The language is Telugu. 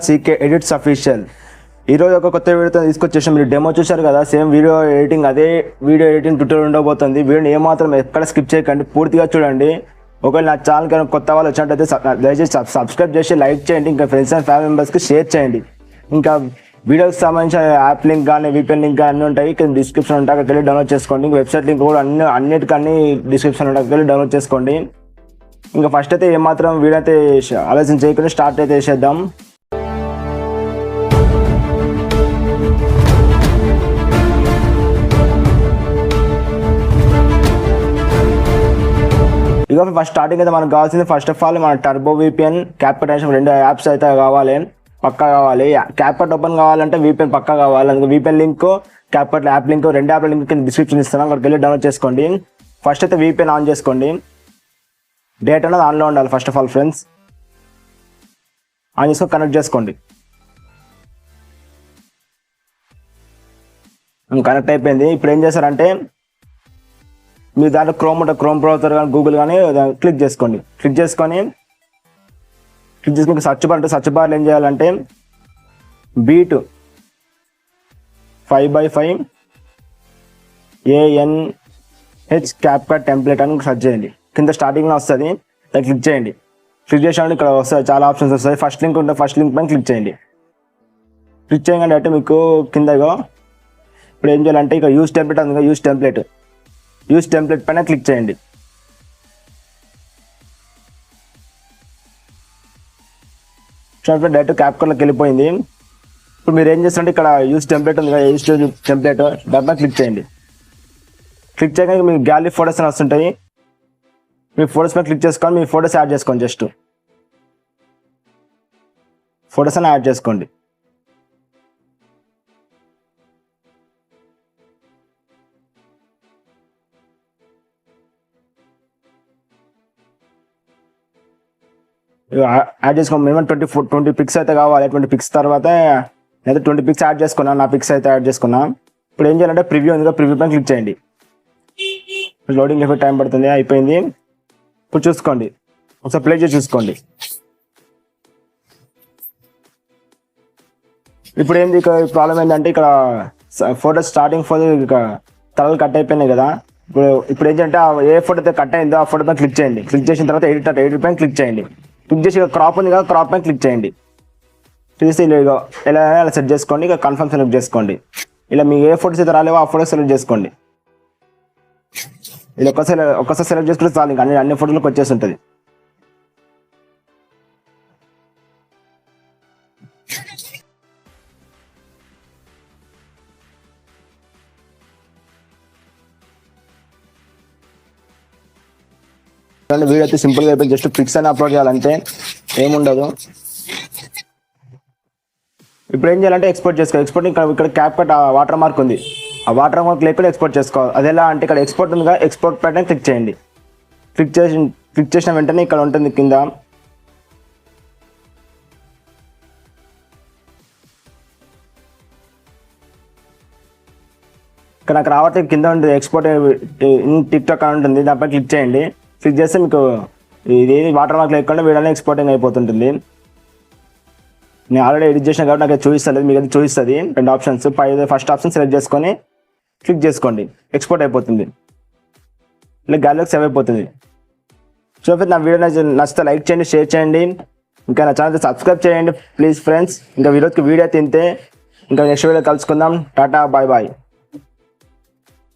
సీకే ఎడిట్స్ అఫీషియల్ ఈరోజు ఒక కొత్త వీడియోతో తీసుకొచ్చేసాం. మీరు డెమో చూశారు కదా, సేమ్ వీడియో ఎడిటింగ్ అదే వీడియో ఎడిటింగ్ ట్యూటోరియల్ ఉండబోతుంది. వీడియోని ఏమాత్రం ఎక్కడ స్కిప్ చేయకండి, పూర్తిగా చూడండి. ఒకవేళ నా ఛానల్కి కొత్త వాళ్ళు వచ్చినట్టయితే దయచేసి సబ్స్క్రైబ్ చేసి లైక్ చేయండి, ఇంకా ఫ్రెండ్స్ అండ్ ఫ్యామిలీ మెంబర్స్కి షేర్ చేయండి. ఇంకా వీడియోకి సంబంధించిన యాప్ లింక్ కానీ విపిఎన్ లింక్ అన్నీ ఉంటాయి, ఇక్కడ డిస్క్రిప్షన్ ఉంటాయి, అక్కడికి వెళ్ళి డౌన్లోడ్ చేసుకోండి. ఇంకా వెబ్సైట్ లింక్ కూడా అన్నిటికన్నీ డిస్క్రిప్షన్ ఉంటాయి, అక్కడికి వెళ్ళి డౌన్లోడ్ చేసుకోండి. ఇంకా ఫస్ట్ అయితే ఏమాత్రం వీడియో అయితే ఆలోచన చేయకుండా స్టార్ట్ అయితే చేసేద్దాం. ఇక ఫస్ట్ స్టార్టింగ్ అయితే మనకు కావాల్సింది ఫస్ట్ ఆఫ్ ఆల్ మన టర్బో విపిఎన్, క్యాప్కట్ అనేసి రెండు యాప్స్ అయితే కావాలి, పక్కా కావాలి. క్యాప్కట్ ఓపెన్ కావాలంటే విపిఎన్ పక్కా కావాలి. అందుకే VPN link, CapCut app link, రెండు యాప్ లింక్ కింద డిస్క్రిప్షన్ ఇస్తాను, అక్కడికి వెళ్ళి డౌన్లోడ్ చేసుకోండి. ఫస్ట్ అయితే విపిఎన్ ఆన్ చేసుకోండి. డేటా అనేది ఆన్లో ఉండాలి first of all friends. On చేసుకొని కనెక్ట్ చేసుకోండి. కనెక్ట్ అయిపోయింది. ఇప్పుడు ఏం చేస్తారంటే మీరు దాంట్లో క్రోమ్ ఉంటుంది, క్రోమ్ బ్రౌజర్ కానీ గూగుల్ కానీ క్లిక్ చేసుకోండి. క్లిక్ చేసుకొని సర్చ్ బార్ ఉంటుంది. సర్చ్ బార్లో ఏం చేయాలంటే beat 5x5 ANH CapCut template అని సెర్చ్ చేయండి. కింద స్టార్టింగ్లో వస్తుంది, దాన్ని క్లిక్ చేయండి. క్లిక్ చేసినప్పుడు ఇక్కడ వస్తాయి చాలా ఆప్షన్స్ వస్తాయి. ఫస్ట్ లింక్ ఉంటుంది, ఫస్ట్ లింక్ పైన క్లిక్ చేయండి. క్లిక్ చేయగానే అంటే మీకు కిందగా ఇప్పుడు ఏం చేయాలంటే ఇక్కడ యూజ్ టెంప్లెట్ ఉంది, యూజ్ టెంప్లెట్ పైన క్లిక్ చేయండి. డైరెక్ట్ క్యాప్కట్లోకి వెళ్ళిపోయింది. ఇప్పుడు మీరు ఏం చేస్తారంటే ఇక్కడ యూజ్ టెంప్లెట్ ఉంది కదా, యూజ్ టెంప్లెట్ దానిపైన క్లిక్ చేయండి. క్లిక్ చేయగానే మీకు గ్యాలరీ ఫోటోస్ అని వస్తుంటాయి. మీ ఫోటోస్ పైన క్లిక్ చేసుకొని మీ ఫోటోస్ యాడ్ చేసుకోండి. జస్ట్ ఫోటోస్ అని యాడ్ చేసుకోండి. యాడ్ చేసుకోండి. మినిమం 20 పిక్స్ అయితే కావాలి. 20 పిక్స్ తర్వాత లేదా 20 పిక్స్ యాడ్ చేసుకున్నా, నా పిక్స్ అయితే యాడ్ చేసుకున్నా. ఇప్పుడు ఏం చేయాలంటే ప్రివ్యూ ఉంది, ప్రివ్యూ పైన క్లిక్ చేయండి. లోడింగ్ ఎఫెక్ట్ టైం పడుతుంది. అయిపోయింది. ఇప్పుడు చూసుకోండి, ఒకసారి ప్లే చేసి చూసుకోండి. ఇప్పుడు ఏంది ఇక్కడ ప్రాబ్లం ఏంటంటే ఇక్కడ ఫోటో స్టార్టింగ్ ఫోటో తలలు కట్ అయిపోయినాయి కదా. ఇప్పుడు ఏంటంటే ఏ ఫోటో అయితే కట్ అయిందో ఆ ఫోటో పైన క్లిక్ చేయండి. క్లిక్ చేసిన తర్వాత ఎడిట్ పైన క్లిక్ చేయండి. క్లిక్ చేసి క్రాప్ ఉంది కదా, క్రాప్ పైన క్లిక్ చేయండి. చేసి ఇలా సెట్ చేసుకోండి. ఇక కన్ఫర్మ్ సెలెక్ట్ చేసుకోండి. ఇలా మీకు ఏ ఫోటోస్ అయితే రాలేవో ఆ ఫోటోస్ సెలెక్ట్ చేసుకోండి. ఇలా ఒక్కసారి సెలెక్ట్ చేసుకుంటే చాలు, ఇంకా అన్ని ఫోటోలకు వచ్చేసి ఉంటుంది. వీడియో అయితే సింపుల్గా అయిపోయింది. జస్ట్ పిక్స్ అని అప్లోడ్ చేయాలంటే ఏముండదు. ఇప్పుడు ఏం చేయాలంటే ఎక్స్పోర్ట్ చేసుకోవాలి. ఎక్స్పోర్ట్ ఇక్కడ క్యాప్కట్ వాటర్ మార్క్ ఉంది, ఆ వాటర్ మార్క్ లేకుండా ఎక్స్పోర్ట్ చేసుకోవాలి. అది ఎలా అంటే ఇక్కడ ఎక్స్పోర్ట్ ఉందిగా, ఎక్స్పోర్ట్ పైన క్లిక్ చేయండి. క్లిక్ చేసిన వెంటనే ఇక్కడ ఉంటుంది కింద ఇక్కడ నాకు రావట్లేదు, కింద ఉంటుంది ఎక్స్పోర్ట్ ఇన్ టిక్టాక్ అని ఉంటుంది, దానిపై క్లిక్ చేయండి. క్లిక్ చేస్తే మీకు ఇది వాటర్ మార్క్ లేకుండా వీడియోనే ఎక్స్పోర్టింగ్ అయిపోతుంటుంది. నేను ఆల్రెడీ ఎడిట్ చేసిన కాబట్టి నాకు చూపిస్తలేదు, మీకు అది చూపిస్తుంది. రెండు ఆప్షన్స్ ఫస్ట్ ఆప్షన్ సెలెక్ట్ చేసుకొని క్లిక్ చేసుకోండి, ఎక్స్పోర్ట్ అయిపోతుంది. ఇలా గ్యాలరీకి సేవ్ అయిపోతుంది. సో నా వీడియో నచ్చితే లైక్ చేయండి, షేర్ చేయండి, ఇంకా నా ఛానల్ సబ్స్క్రైబ్ చేయండి ప్లీజ్ ఫ్రెండ్స్. ఇంకా ఈరోజుకి వీడియో తింటే ఇంకా నెక్స్ట్ వీడియో కలుసుకుందాం. టాటా, బాయ్ బాయ్.